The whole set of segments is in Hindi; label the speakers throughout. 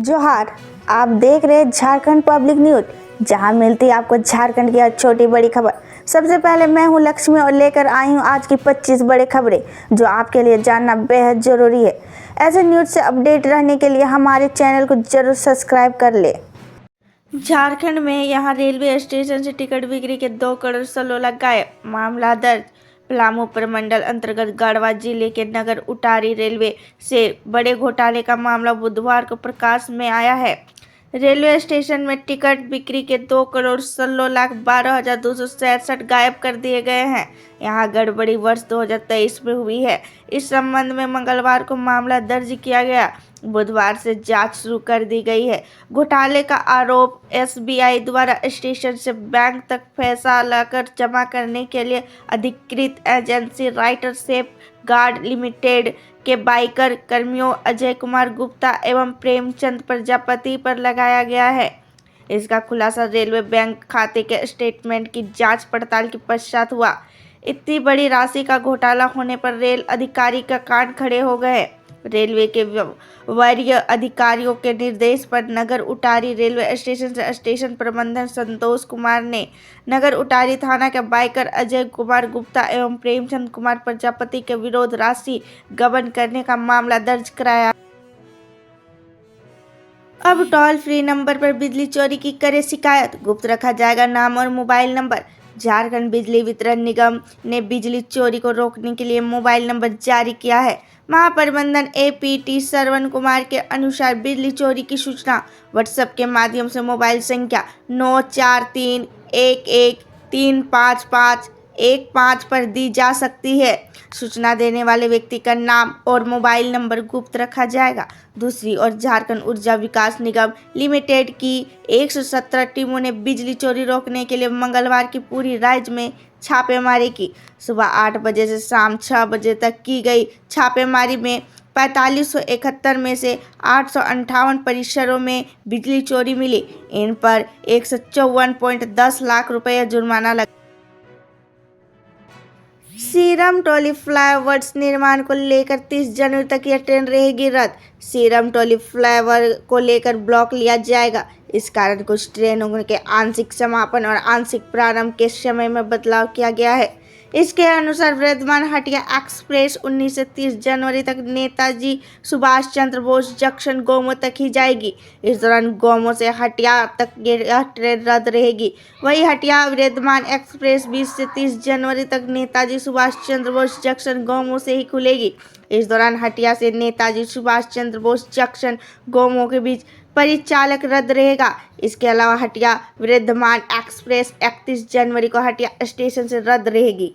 Speaker 1: जोहार, आप देख रहे हैं झारखंड पब्लिक न्यूज, जहां मिलती है आपको झारखंड की हर छोटी बड़ी खबर। सबसे पहले मैं हूं लक्ष्मी और लेकर आई हूं आज की 25 बड़ी खबरें जो आपके लिए जानना बेहद जरूरी है। ऐसे न्यूज से अपडेट रहने के लिए हमारे चैनल को जरूर सब्सक्राइब कर ले। झारखंड में यहां रेलवे स्टेशन से टिकट बिक्री के 2 करोड़ 16 लाख गायब। मामला दर्ज पलामू प्रमंडल अंतर्गत गढ़वा जिले के नगर उटारी रेलवे से बड़े घोटाले का मामला बुधवार को प्रकाश में आया है। रेलवे स्टेशन में टिकट बिक्री के 2 करोड़ 16 लाख 12,267 गायब कर दिए गए हैं। यहाँ गड़बड़ी वर्ष 2023 में हुई है। इस संबंध में मंगलवार को मामला दर्ज किया गया। बुधवार से जांच शुरू कर दी गई है। घोटाले का आरोप एसबीआई द्वारा स्टेशन से बैंक तक पैसा लाकर जमा करने के लिए अधिकृत agency writer safe guard limited के बाइकर कर्मियों अजय कुमार गुप्ता एवं प्रेमचंद प्रजापति पर लगाया गया है। इसका खुलासा रेलवे बैंक खाते के स्टेटमेंट की जांच पड़ताल के पश्चात हुआ। इतनी बड़ी राशि का घोटाला होने पर रेल अधिकारी का कान खड़े हो गए। रेलवे के वरीय अधिकारियों के निर्देश पर नगर उटारी रेलवे स्टेशन से स्टेशन प्रबंधन संतोष कुमार ने नगर उटारी थाना के बाइकर अजय कुमार गुप्ता एवं प्रेमचंद कुमार प्रजापति के विरुद्ध राशि गबन करने का मामला दर्ज कराया। अब टोल फ्री नंबर पर बिजली चोरी की करे शिकायत, गुप्त रखा जाएगा नाम और मोबाइल नंबर। झारखंड बिजली वितरण निगम ने बिजली चोरी को रोकने के लिए मोबाइल नंबर जारी किया है। महाप्रबंधन एपीटी श्रवण कुमार के अनुसार बिजली चोरी की सूचना व्हाट्सएप के माध्यम से मोबाइल संख्या 9431113551 पर दी जा सकती है। सूचना देने वाले व्यक्ति का नाम और मोबाइल नंबर गुप्त रखा जाएगा। दूसरी ओर झारखंड ऊर्जा विकास निगम लिमिटेड की 117 टीमों ने बिजली चोरी रोकने के लिए मंगलवार की पूरी राज्य में छापेमारी की। सुबह 8 बजे से शाम 6 बजे तक की गई छापेमारी में 4571 में से 858 परिसरों में बिजली चोरी मिली। इन पर 154.10 लाख रुपये जुर्माना लगा। सीरम टोली फ्लाईओवर्स निर्माण को लेकर 30 जनवरी तक यह ट्रेन रहेगी रद्द। सीरम टोली फ्लाईओवर को लेकर ब्लॉक लिया जाएगा। इस कारण कुछ ट्रेनों के आंशिक समापन और आंशिक प्रारंभ के समय में बदलाव किया गया है। इसके अनुसार वर्धमान हटिया एक्सप्रेस 19 से 30 जनवरी तक नेताजी सुभाष चंद्र बोस जंक्शन गोमो तक ही जाएगी। इस दौरान गोमो से हटिया तक यह ट्रेन रद्द रहेगी। वही हटिया वर्धमान एक्सप्रेस 20 से 30 जनवरी तक नेताजी सुभाष चंद्र बोस जंक्शन गोमो से ही खुलेगी। इस दौरान हटिया से नेताजी सुभाष चंद्र बोस जंक्शन गोमो के बीच परिचालक रद्द रहेगा। इसके अलावा हटिया वर्धमान एक्सप्रेस 31 जनवरी को हटिया स्टेशन से रद्द रहेगी।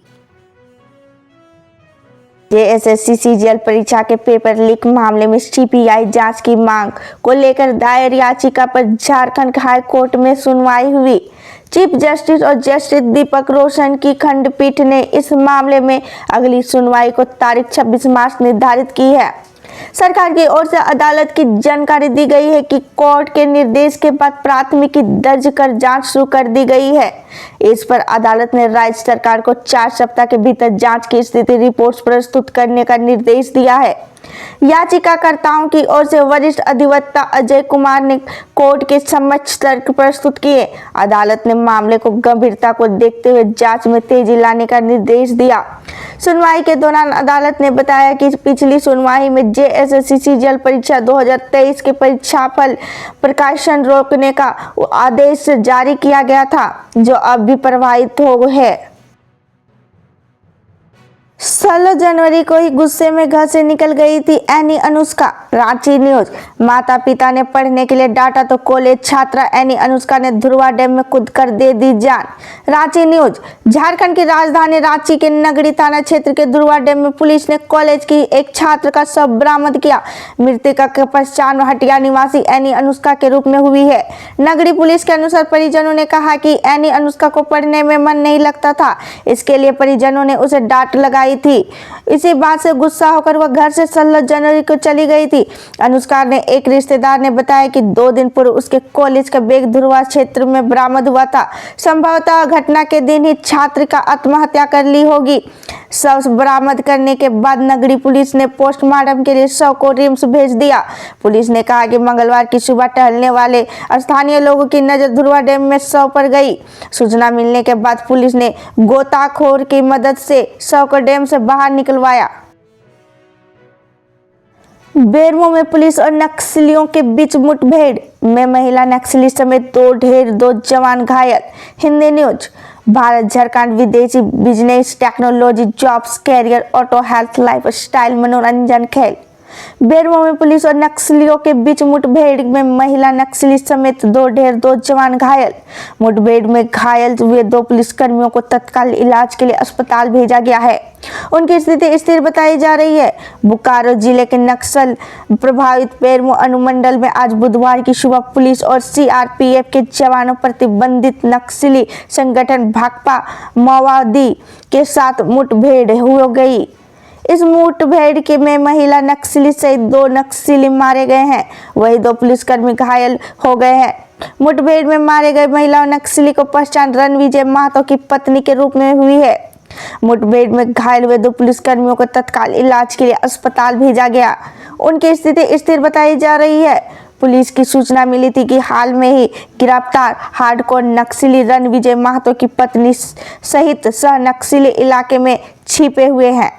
Speaker 1: जेएसएससी सीजीएल परीक्षा के पेपर लीक मामले में सीबीआई जांच की मांग को लेकर दायर याचिका पर झारखंड हाई कोर्ट में सुनवाई हुई। चीफ जस्टिस और जस्टिस दीपक रोशन की खंडपीठ ने इस मामले में अगली सुनवाई को तारीख 26 मार्च निर्धारित की है। सरकार की ओर से अदालत की जानकारी दी गई है कि कोर्ट के निर्देश के बाद प्राथमिकी दर्ज कर जांच शुरू कर दी गई है। इस पर अदालत ने राज्य सरकार को 4 सप्ताह के भीतर जांच की स्थिति रिपोर्ट प्रस्तुत करने का निर्देश दिया है। याचिकाकर्ताओं की ओर से वरिष्ठ अधिवक्ता अजय कुमार ने कोर्ट के समक्ष तर्क प्रस्तुत किए। अदालत ने मामले को गंभीरता को देखते हुए जांच में तेजी लाने का निर्देश दिया। सुनवाई के दौरान अदालत ने बताया कि पिछली सुनवाई में जेएसएससी सीजीएल परीक्षा 2023 के परीक्षाफल प्रकाशन रोकने का आदेश जारी किया गया था, जो अब भी प्रभावित हो है। 16 जनवरी को ही गुस्से में घर से निकल गई थी एनी अनुष्का। रांची न्यूज, माता पिता ने पढ़ने के लिए डांटा तो कॉलेज छात्रा एनी अनुष्का ने धुरवा डैम में कूद कर दे दी जान। रांची न्यूज, झारखंड की राजधानी रांची के नगरी थाना क्षेत्र के धुरवा डैम में पुलिस ने कॉलेज की एक छात्र का शव बरामद किया। मृतका की पहचान हटिया निवासी एनी अनुष्का के रूप में हुई है। नगरी पुलिस के अनुसार परिजनों ने कहा कि एनी अनुष्का को पढ़ने में मन नहीं लगता था, इसके लिए परिजनों ने उसे डांट लगाई थी। इसी बात से गुस्सा होकर वह घर से 16 जनवरी को चली गई थी। अनुष्का ने एक रिश्तेदार ने बताया कि 2 दिन पूर्व उसके कॉलेज का बैग धुरवा क्षेत्र में बरामद हुआ था। संभवतः घटना के दिन ही छात्र का आत्महत्या कर ली होगी। शव बरामद करने के बाद नगरी पुलिस ने पोस्टमार्टम के लिए शव को रिम्स भेज दिया। पुलिस ने कहा कि मंगलवार की सुबह टहलने वाले स्थानीय लोगों की नजर धुरवा डैम में शव पर गई। सूचना मिलने के बाद पुलिस ने गोताखोर की मदद से शव को डैम से बाहर निकलवाया। बेरमो में पुलिस और नक्सलियों के बीच मुठभेड़ में महिला नक्सली समेत 2 जवान घायल। हिंदी न्यूज। भारत झारखंड विदेशी business technology jobs career auto health lifestyle मनोरंजन खेल। बेरमो में पुलिस और नक्सलियों के बीच मुठभेड़ में महिला नक्सली समेत 2 जवान घायल। मुठभेड़ में घायल हुए 2 पुलिसकर्मियों को तत्काल इलाज के लिए अस्पताल भेजा गया है। उनकी स्थिति स्थिर बताई जा रही है। बोकारो जिले के नक्सल प्रभावित बेरमो अनुमंडल में आज बुधवार की सुबह पुलिस और सीआरपीएफ के जवानों प्रतिबंधित नक्सली संगठन भाकपा माओवादी के साथ मुठभेड़ हो गई। इस मुठभेड़ के में महिला नक्सली सहित 2 नक्सली मारे गए हैं, वही 2 पुलिसकर्मी घायल हो गए हैं। मुठभेड़ में मारे गए महिला नक्सली को पहचान रणविजय महतो की पत्नी के रूप में हुई है। मुठभेड़ में घायल हुए 2 पुलिसकर्मियों को तत्काल इलाज के लिए अस्पताल भेजा गया। उनकी स्थिति स्थिर बताई जा रही है। पुलिस की सूचना मिली थी कि हाल में ही गिरफ्तार हार्डकोर नक्सली रणविजय महतो की पत्नी सहित सह नक्सली इलाके में छिपे हुए हैं।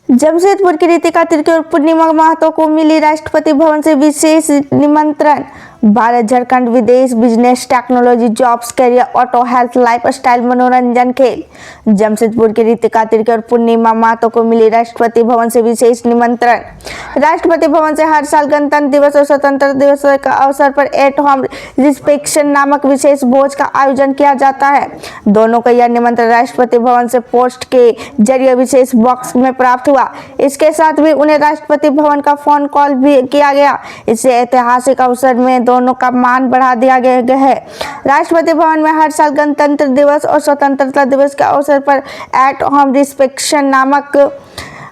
Speaker 1: जमशेदपुर की रितिका तिर्की और पूर्णिमा महतो को मिली राष्ट्रपति भवन से विशेष निमंत्रण। भारत झारखंड विदेश business technology jobs career auto health lifestyle मनोरंजन खेल। जमशेदपुर की रितिका तिर्की और पूर्णिमा महतो को मिली राष्ट्रपति भवन से विशेष निमंत्रण। राष्ट्रपति भवन से हर साल गणतंत्र दिवस और स्वतंत्रता दिवस का अवसर पर एट होम रिसेप्शन नामक विशेष भोज का आयोजन किया जाता है। दोनों का यह निमंत्रण राष्ट्रपति भवन से पोस्ट के जरिए विशेष बॉक्स में प्राप्त हुआ। इसके साथ भी उन्हें राष्ट्रपति भवन का फोन कॉल भी किया गया। इससे ऐतिहासिक अवसर में दोनों का मान बढ़ा दिया गया है। राष्ट्रपति भवन में हर साल गणतंत्र दिवस और स्वतंत्रता दिवस के अवसर पर एट होम रिसेप्शन नामक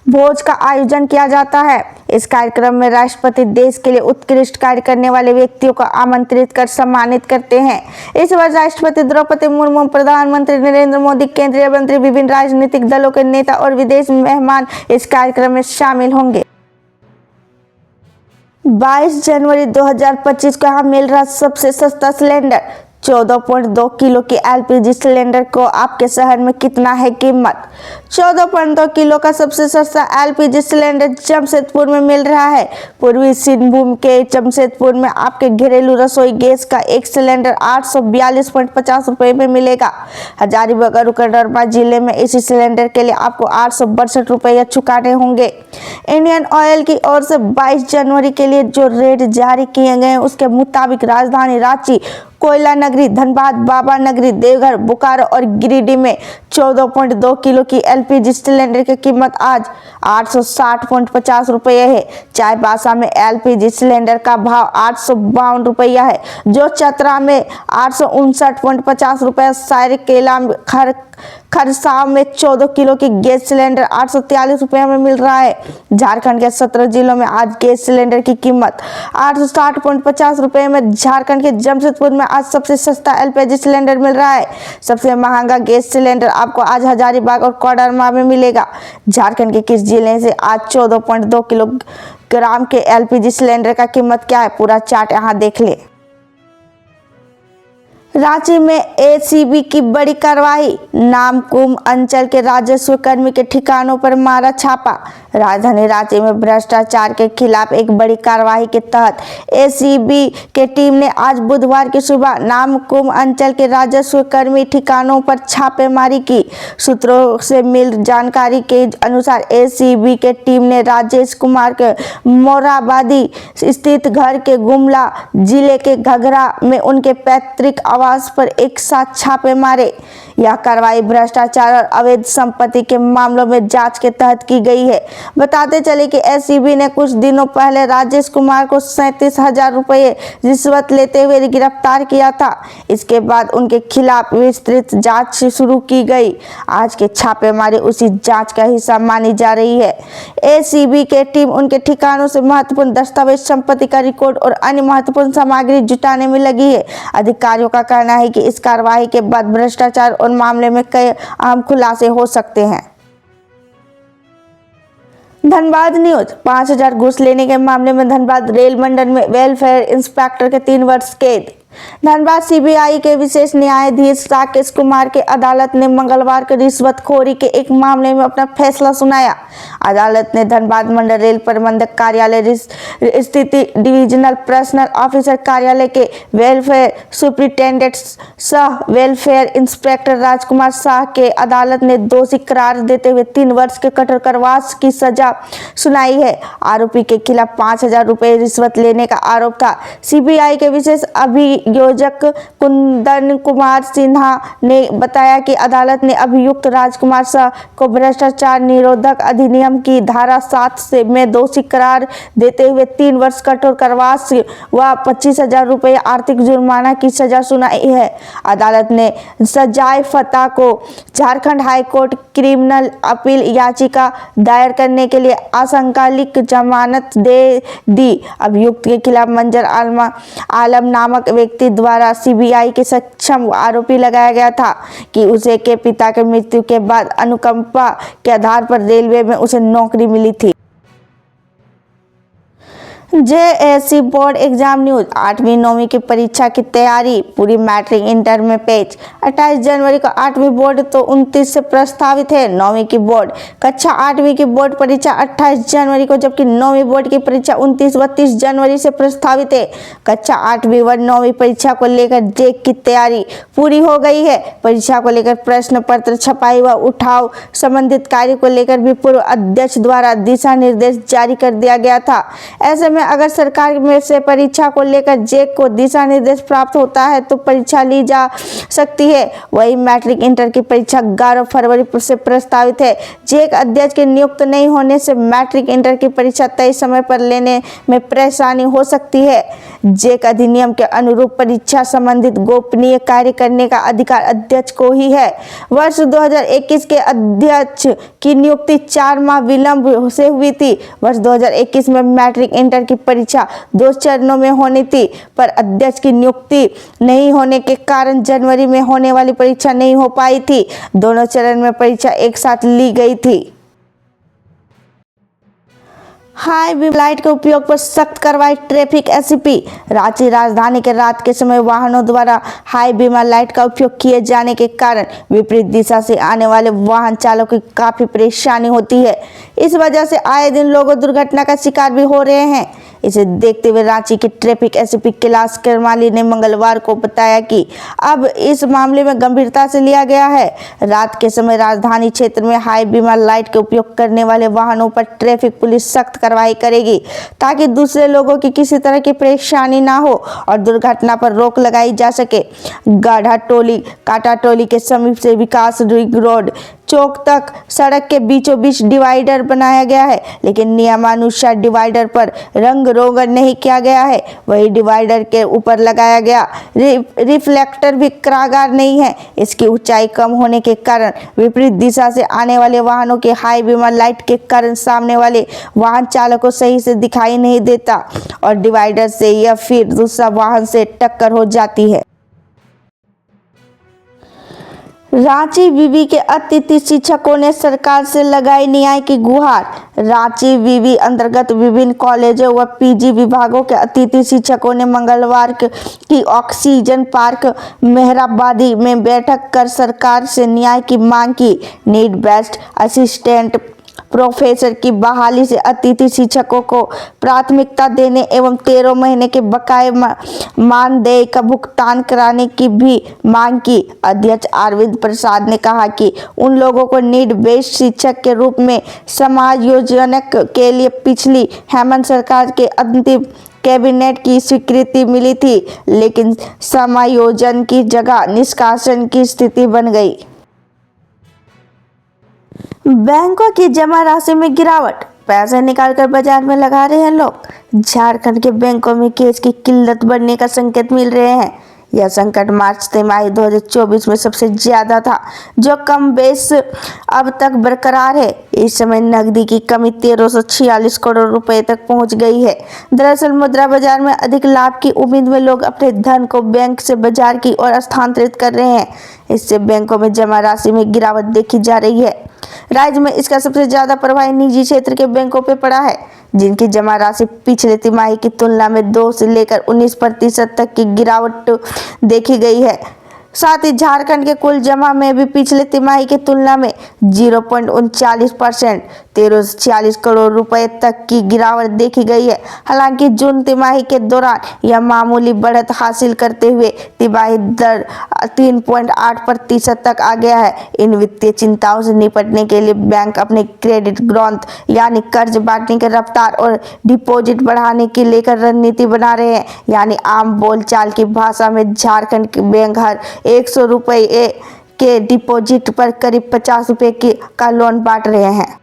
Speaker 1: भोज का आयोजन किया जाता है। इस कार्यक्रम में राष्ट्रपति देश के लिए उत्कृष्ट कार्य करने वाले व्यक्तियों को आमंत्रित कर सम्मानित करते हैं। इस वर्ष राष्ट्रपति द्रौपदी मुर्मू, प्रधानमंत्री नरेंद्र मोदी, केंद्रीय मंत्री, विभिन्न राजनीतिक दलों के नेता और विदेशी मेहमान इस कार्यक्रम में शामिल होंगे। 22 जनवरी 2025 को यहाँ मिल रहा सबसे सस्ता सिलेंडर। 14.2 किलो की एलपीजी सिलेंडर को आपके शहर में कितना है कीमत? 14.2 किलो का सबसे सस्ता एलपीजी सिलेंडर जमशेदपुर में मिल रहा है। पूर्वी सिंहभूम के जमशेदपुर में आपके घरेलू रसोई गैस का एक सिलेंडर 842.50 रुपये में मिलेगा। हजारीबाग और कोडरमा जिले में इसी सिलेंडर के लिए आपको 862 रुपये चुकाने होंगे। इंडियन ऑयल की ओर से 22 जनवरी के लिए जो रेट जारी किए गए हैं उसके मुताबिक राजधानी रांची, कोयला नगरी, धनबाद, बाबा नगरी, देवघर, बोकारो और गिरिडीह में 14.2 किलो की एलपीजी सिलेंडर की कीमत आज 860.50 रुपये है। चाईबासा में एलपीजी सिलेंडर का भाव 852 रुपया है, जो चतरा में 859.50 रुपये, सायरकेला खरसाव में 14 किलो की गैस सिलेंडर 843 रुपये में मिल रहा है। झारखंड के 17 जिलों में आज गैस सिलेंडर की कीमत 860.50 रुपये में। झारखंड के जमशेदपुर में आज सबसे सस्ता एलपीजी सिलेंडर मिल रहा है। सबसे महंगा गैस सिलेंडर आपको आज हजारीबाग और कोडरमा में मिलेगा। झारखंड के किस जिले से आज 14.2 किलोग्राम के एलपीजी सिलेंडर का कीमत क्या है? पूरा चार्ट यहाँ देख ले। रांची में एसीबी की बड़ी कार्रवाई। नामकुम अंचल के राजस्व कर्मी के ठिकानों पर मारा छापा। राजधानी रांची में भ्रष्टाचार के खिलाफ एक बड़ी कार्रवाई के तहत एसीबी के टीम ने आज बुधवार की सुबह नामकुम अंचल के राजस्व कर्मी ठिकानों पर छापेमारी की। सूत्रों से मिल जानकारी के अनुसार एसीबी के टीम ने राजेश कुमार के मोराबादी स्थित घर के गुमला जिले के घघरा में उनके पैतृक आवास पर एक साथ छापे मारे। यह कार्रवाई भ्रष्टाचार और अवैध संपत्ति के मामलों में जांच के तहत की गई है। बताते चले कि एसीबी ने कुछ दिनों पहले राजेश कुमार को 37,000 रुपये रिश्वत लेते हुए गिरफ्तार किया था। इसके बाद उनके खिलाफ विस्तृत जांच शुरू की गई। आज के छापेमारी उसी जांच का हिस्सा मानी जा रही है। एसीबी के टीम उनके ठिकानों से महत्वपूर्ण दस्तावेज, संपत्ति का रिकॉर्ड और अन्य महत्वपूर्ण सामग्री जुटाने में लगी है। अधिकारियों का कहना है कि इस कार्रवाई के बाद भ्रष्टाचार और मामले में कई अहम खुलासे हो सकते हैं। धनबाद न्यूज। 5,000 घूस लेने के मामले में धनबाद रेल मंडल में वेलफेयर इंस्पेक्टर के 3 वर्ष कैद। धनबाद सीबीआई के विशेष न्यायाधीश राकेश कुमार के अदालत ने मंगलवार को रिश्वतखोरी के एक मामले में अपना फैसला सुनाया। अदालत ने धनबाद मंडल रेल प्रबंधक कार्यालय स्थित डिविजनल पर्सनल ऑफिसर कार्यालय के वेलफेयर सुपरिटेंडेंट सह वेलफेयर इंस्पेक्टर राजकुमार शाह के अदालत ने दोषी करार देते हुए 3 वर्ष के कठोर कारावास की सजा सुनाई है। आरोपी के खिलाफ 5,000 रुपये रिश्वत लेने का आरोप था। सीबीआई के विशेष अभियोजक कुंदन कुमार सिन्हा ने बताया कि अदालत ने अभियुक्त राजकुमार शाह को भ्रष्टाचार निरोधक अधिनियम की धारा 7 से में दोषी करार देते हुए 3 वर्ष कठोर कारावास व 25,000 रुपये आर्थिक जुर्माना की सजा सुनाई है। अदालत ने सजाए फता को Jharkhand high court criminal appeal याचिका दायर करने के लिए आशंकालिक जमानत दे दी। अभियुक्त के खिलाफ मंजर आलम नामक व्यक्ति द्वारा सीबीआई के सक्षम आरोपी लगाया गया था कि उसे के पिता के मृत्यु के बाद अनुकंपा के आधार पर रेलवे में उसे नौकरी मिली थी। JSC board exam news. 8वीं 9वीं की परीक्षा की तैयारी पूरी। मैट्रिक इंटर में पेच। 28 जनवरी को 8वीं बोर्ड तो 29 से प्रस्तावित है 9वीं की बोर्ड। कक्षा 8वीं की बोर्ड परीक्षा 28 जनवरी को, जबकि 9वीं बोर्ड की परीक्षा 29 व 30 जनवरी से प्रस्तावित है। कक्षा 8वीं व 9वीं परीक्षा को लेकर जेक की तैयारी पूरी हो गई है। परीक्षा को लेकर प्रश्न पत्र छपाई व उठाव संबंधित कार्य को लेकर भी पूर्व अध्यक्ष द्वारा दिशा निर्देश जारी कर दिया गया था। ऐसे में अगर सरकार में से परीक्षा को लेकर जेक को दिशा निर्देश प्राप्त होता है तो परीक्षा ली जा सकती है। वही मैट्रिक इंटर की परीक्षा 11 फरवरी से प्रस्तावित है। जेक अध्यक्ष के नियुक्त नहीं होने से मैट्रिक इंटर की परीक्षा तय समय पर लेने में परेशानी हो सकती है। जेक अधिनियम के अनुरूप परीक्षा संबंधित गोपनीय कार्य करने का अधिकार अध्यक्ष को ही है। वर्ष 2021 के अध्यक्ष की नियुक्ति 4 माह विलंब से हुई थी। वर्ष 2021 में मैट्रिक इंटर की परीक्षा 2 चरणों में होनी थी, पर अध्यक्ष की नियुक्ति नहीं होने के कारण जनवरी में होने वाली परीक्षा नहीं हो पाई थी। दोनों चरण में परीक्षा एक साथ ली गई थी। हाई बीम लाइट के उपयोग पर सख्त कार्रवाई। Traffic SP. रांची राजधानी के रात के समय वाहनों द्वारा हाई बीम लाइट का उपयोग किए जाने के कारण विपरीत दिशा से आने वाले वाहन चालकों की काफी परेशानी होती है। इस वजह से आए दिन लोग दुर्घटना का शिकार भी हो रहे हैं। इसे देखते हुए रांची के ट्रैफिक एसपी कैलाश करमाली ने मंगलवार को बताया कि अब इस मामले में गंभीरता से लिया गया है। रात के समय राजधानी क्षेत्र में हाई बीम लाइट के उपयोग करने वाले वाहनों पर ट्रैफिक पुलिस सख्त कार्रवाई करेगी ताकि दूसरे लोगों की किसी तरह की परेशानी ना हो और दुर्घटना पर रोक लगाई जा सके। गाढ़ा टोली काटा टोली के समीप से विकास रिंग रोड चौक तक सड़क के बीचों बीच डिवाइडर बनाया गया है, लेकिन नियमानुसार डिवाइडर पर रंग रोगन नहीं किया गया है। वही डिवाइडर के ऊपर लगाया गया रिफ्लेक्टर भी कारगर नहीं है। इसकी ऊंचाई कम होने के कारण विपरीत दिशा से आने वाले वाहनों के हाई बीम लाइट के कारण सामने वाले वाहन चालक को सही से दिखाई नहीं देता और डिवाइडर से या फिर दूसरा वाहन से टक्कर हो जाती है। रांची विवि के अतिथि शिक्षकों ने सरकार से लगाई न्याय की गुहार। रांची विवि अंतर्गत विभिन्न कॉलेजों व पीजी विभागों के अतिथि शिक्षकों ने मंगलवार की ऑक्सीजन पार्क मेहराबादी में बैठक कर सरकार से न्याय की मांग की। नीड बेस्ड असिस्टेंट प्रोफेसर की बहाली से अतिथि शिक्षकों को प्राथमिकता देने एवं 13 महीने के बकाये मानदेय का भुगतान कराने की भी मांग की। अध्यक्ष अरविंद प्रसाद ने कहा कि उन लोगों को नीड बेस्ड शिक्षक के रूप में समायोजन के लिए पिछली हेमंत सरकार के अंतिम कैबिनेट की स्वीकृति मिली थी, लेकिन समायोजन की जगह निष्कासन की स्थिति बन गई। बैंकों की जमा राशि में गिरावट, पैसे निकालकर बाजार में लगा रहे हैं लोग। झारखंड के बैंकों में कैश की किल्लत बढ़ने का संकेत मिल रहे हैं। यह संकट मार्च तिमाही 2024 में सबसे ज्यादा था, जो कम बेस अब तक बरकरार है। इस समय नकदी की कमी 1346 करोड़ रुपए तक पहुंच गई है। दरअसल मुद्रा बाजार में अधिक लाभ की उम्मीद में लोग अपने धन को बैंक से बाजार की ओर स्थानांतरित कर रहे हैं। इससे बैंकों में जमा राशि में गिरावट देखी जा रही है। राज्य में इसका सबसे ज्यादा प्रभाव निजी क्षेत्र के बैंकों पर पड़ा है, जिनकी जमा राशि पिछले तिमाही की तुलना में 2 से लेकर 19% तक की गिरावट देखी गई है। साथ ही झारखंड के कुल जमा में भी पिछले तिमाही की तुलना में 0.39% 1340 करोड़ रुपए तक की गिरावट देखी गई है। हालांकि जून तिमाही के दौरान यह मामूली बढ़त हासिल करते हुए तिमाही दर 3.8% तक आ गया है। इन वित्तीय चिंताओं से निपटने के लिए बैंक अपने क्रेडिट ग्रोथ यानी कर्ज बांटने की रफ्तार और डिपॉजिट बढ़ाने की लेकर रणनीति बना रहे हैं। यानी आम बोलचाल की भाषा में झारखंड के बैंक हर 100 रुपये के डिपॉजिट पर करीब 50 रुपये का लोन बांट रहे हैं।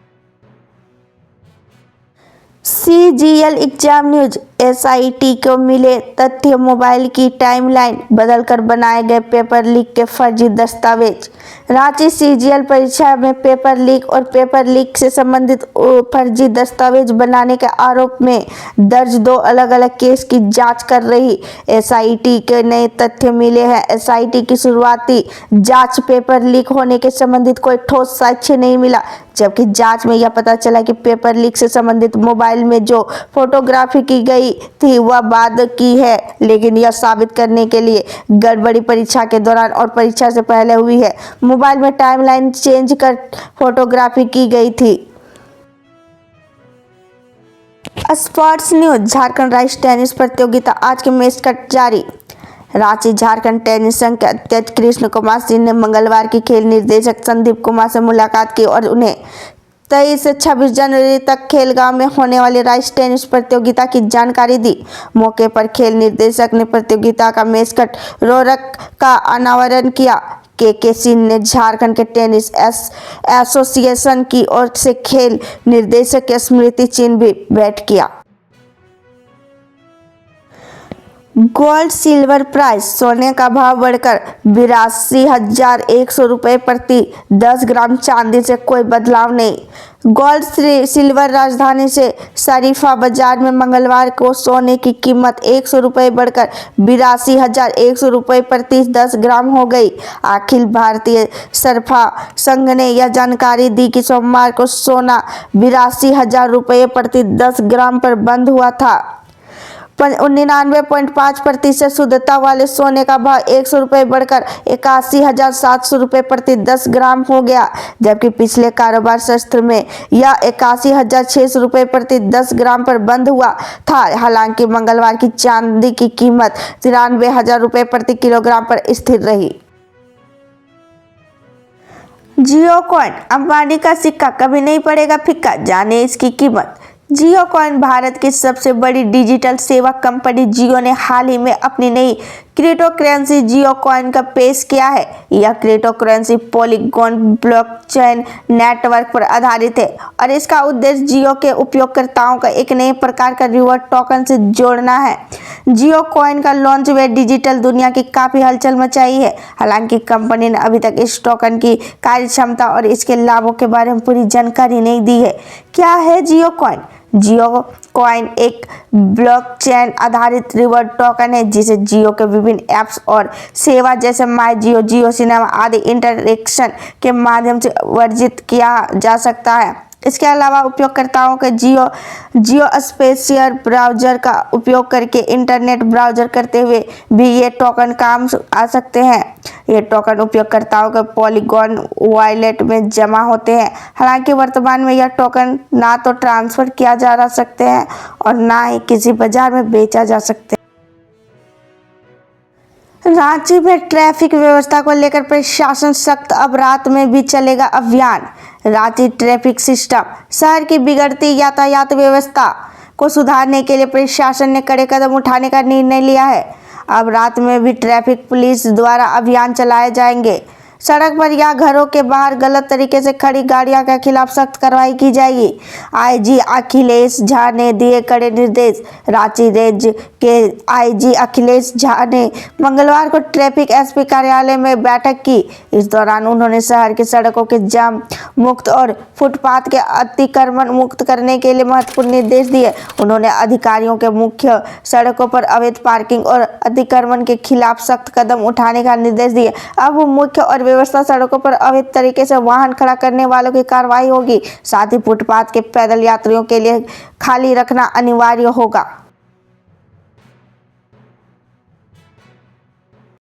Speaker 1: CGL एग्जाम न्यूज, SIT को मिले तथ्य, मोबाइल की टाइमलाइन बदलकर बनाए गए पेपर लीक के फर्जी दस्तावेज। रांची CGL परीक्षा में पेपर लीक और पेपर लीक से संबंधित फर्जी दस्तावेज बनाने के आरोप में दर्ज 2 अलग-अलग केस की जांच कर रही SIT के नए तथ्य मिले हैं। SIT की शुरुआती जांच पेपर लीक होने के संबंधित कोई ठोस साक्ष्य नहीं मिला, जबकि जांच में यह पता चला कि पेपर लीक से संबंधित मोबाइल में जो फोटोग्राफी की गई थी वह बाद की है, लेकिन यह साबित करने के लिए गड़बड़ी परीक्षा के दौरान और परीक्षा से पहले हुई है। मोबाइल में टाइमलाइन चेंज कर फोटोग्राफी की गई थी। स्पोर्ट्स न्यूज, झारखंड राज्य टेनिस प्रतियोगिता आज के मैच कट जारी। रांची झारखंड टेनिस संघ के अध्यक्ष कृष्ण कुमार सिंह ने मंगलवार की खेल निर्देशक संदीप कुमार से मुलाकात की और उन्हें 23 से 26 जनवरी तक खेलगांव में होने वाली राज्य टेनिस प्रतियोगिता की जानकारी दी। मौके पर खेल निर्देशक ने प्रतियोगिता का मैस्कट रोरक का अनावरण किया। के सिंह ने झारखंड के टेनिस एसोसिएशन की ओर से खेल निर्देशक के स्मृति चिन्ह भी भेंट किया। गोल्ड सिल्वर प्राइस, सोने का भाव बढ़कर 82,100 रुपये प्रति 10 ग्राम, चांदी से कोई बदलाव नहीं। गोल्ड सिल्वर राजधानी से शरीफा बाजार में मंगलवार को सोने की कीमत 100 रुपये बढ़कर 82,100 रुपये प्रति 10 ग्राम हो गई। अखिल भारतीय शरीफा संघ ने यह जानकारी दी कि सोमवार को सोना 82,000 रुपये प्रति 10 ग्राम पर बंद हुआ था। 99.5% शुद्धता वाले सोने का भाव 100 रुपये बढ़कर 81,700 रुपये प्रति 10 ग्राम हो गया, जबकि पिछले कारोबार सत्र में यह 81,600 रुपये प्रति 10 ग्राम पर बंद हुआ था। हालांकि मंगलवार की चांदी की कीमत 93,000 रुपये प्रति किलोग्राम पर स्थिर रही। जियो कॉइन, अंबानी का सिक्का कभी नहीं पड़ेगा फीका, जाने इसकी कीमत। जियो कॉइन, भारत की सबसे बड़ी डिजिटल सेवा कंपनी जियो ने हाल ही में अपनी नई क्रिप्टो करेंसी जियो कॉइन का पेश किया है। यह crypto currency polygon blockchain network पर आधारित है और इसका उद्देश्य जियो के उपयोगकर्ताओं का एक नए प्रकार का रिवॉर्ड टोकन से जोड़ना है। जियो कॉइन का लॉन्च हुए डिजिटल दुनिया की काफी हलचल मचाई है। हालांकि कंपनी ने अभी तक इस टोकन की कार्यक्षमता और इसके लाभों के बारे में पूरी जानकारी नहीं दी है। क्या है जियो कॉइन? जियो कॉइन एक ब्लॉकचेन आधारित रिवॉर्ड टोकन है जिसे जियो के विभिन्न ऐप्स और सेवा जैसे माई जियो, जियो सिनेमा आदि इंटरैक्शन के माध्यम से वर्जित किया जा सकता है। इसके अलावा उपयोगकर्ताओं के जियो स्पेशियल ब्राउजर का उपयोग करके इंटरनेट ब्राउजर करते हुए भी ये टोकन काम आ सकते हैं। ये टोकन उपयोगकर्ताओं के पॉलीगॉन वॉलेट में जमा होते हैं। हालांकि वर्तमान में यह टोकन ना तो ट्रांसफर किया जा सकते हैं और ना ही किसी बाजार में बेचा जा सकते हैं। रांची में ट्रैफिक व्यवस्था को लेकर प्रशासन सख्त, अब रात में भी चलेगा अभियान। रांची ट्रैफिक सिस्टम शहर की बिगड़ती यातायात व्यवस्था को सुधारने के लिए प्रशासन ने कड़े कदम उठाने का निर्णय लिया है। अब रात में भी ट्रैफिक पुलिस द्वारा अभियान चलाए जाएंगे। सड़क पर या घरों के बाहर गलत तरीके से खड़ी गाड़ियों के खिलाफ सख्त कार्रवाई की जाएगी। आईजी अखिलेश झा ने दिए कड़े निर्देश। रांची रेंज के आईजी अखिलेश झा ने मंगलवार को ट्रैफिक एसपी कार्यालय में बैठक की। इस दौरान उन्होंने शहर की सड़कों के जाम मुक्त और फुटपाथ के अतिक्रमण मुक्त करने के लिए महत्वपूर्ण निर्देश दिए। उन्होंने अधिकारियों के मुख्य सड़कों पर अवैध पार्किंग और अतिक्रमण के खिलाफ सख्त कदम उठाने का निर्देश दिए। अब मुख्य और व्यवस्था सड़कों पर अवैध तरीके से वाहन खड़ा करने वालों की कार्रवाई होगी। साथ ही फुटपाथ के पैदल यात्रियों के लिए खाली रखना अनिवार्य होगा।